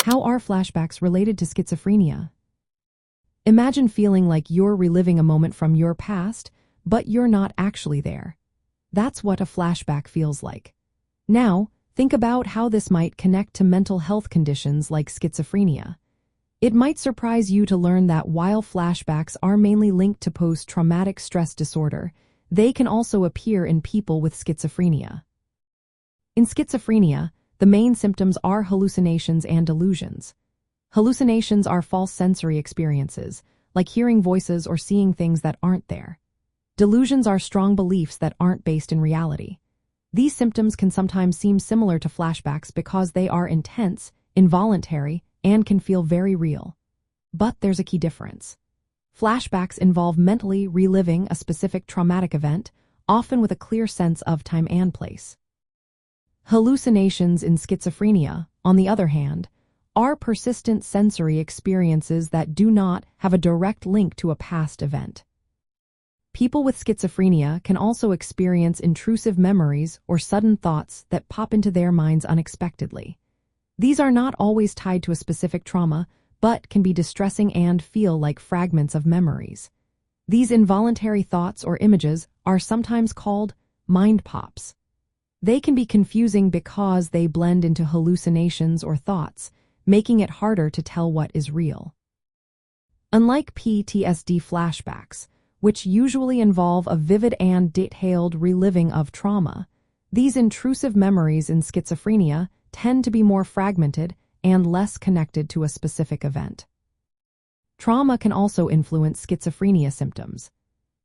How are flashbacks related to schizophrenia? Imagine feeling like you're reliving a moment from your past, but you're not actually there. That's what a flashback feels like. Now, think about how this might connect to mental health conditions like schizophrenia. It might surprise you to learn that while flashbacks are mainly linked to post-traumatic stress disorder, they can also appear in people with schizophrenia. In schizophrenia, the main symptoms are hallucinations and delusions. Hallucinations are false sensory experiences, like hearing voices or seeing things that aren't there. Delusions are strong beliefs that aren't based in reality. These symptoms can sometimes seem similar to flashbacks because they are intense, involuntary, and can feel very real. But there's a key difference. Flashbacks involve mentally reliving a specific traumatic event, often with a clear sense of time and place. Hallucinations in schizophrenia, on the other hand, are persistent sensory experiences that do not have a direct link to a past event. People with schizophrenia can also experience intrusive memories or sudden thoughts that pop into their minds unexpectedly. These are not always tied to a specific trauma, but can be distressing and feel like fragments of memories. These involuntary thoughts or images are sometimes called mind pops. They can be confusing because they blend into hallucinations or thoughts, making it harder to tell what is real. Unlike PTSD flashbacks, which usually involve a vivid and detailed reliving of trauma, these intrusive memories in schizophrenia tend to be more fragmented and less connected to a specific event. Trauma can also influence schizophrenia symptoms.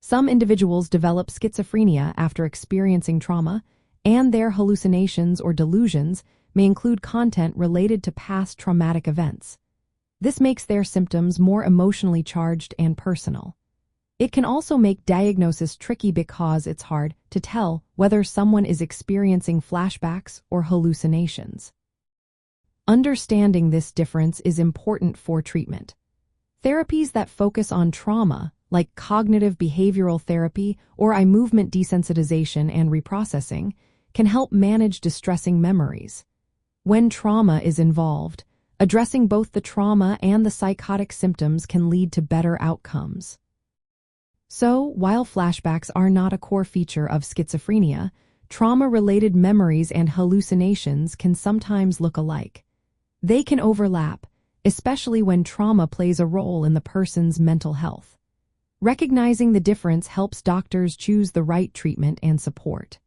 Some individuals develop schizophrenia after experiencing trauma, and their hallucinations or delusions may include content related to past traumatic events. This makes their symptoms more emotionally charged and personal. It can also make diagnosis tricky because it's hard to tell whether someone is experiencing flashbacks or hallucinations. Understanding this difference is important for treatment. Therapies that focus on trauma, like cognitive behavioral therapy or eye movement desensitization and reprocessing, can help manage distressing memories. When trauma is involved, addressing both the trauma and the psychotic symptoms can lead to better outcomes. So, while flashbacks are not a core feature of schizophrenia, trauma-related memories and hallucinations can sometimes look alike. They can overlap, especially when trauma plays a role in the person's mental health. Recognizing the difference helps doctors choose the right treatment and support.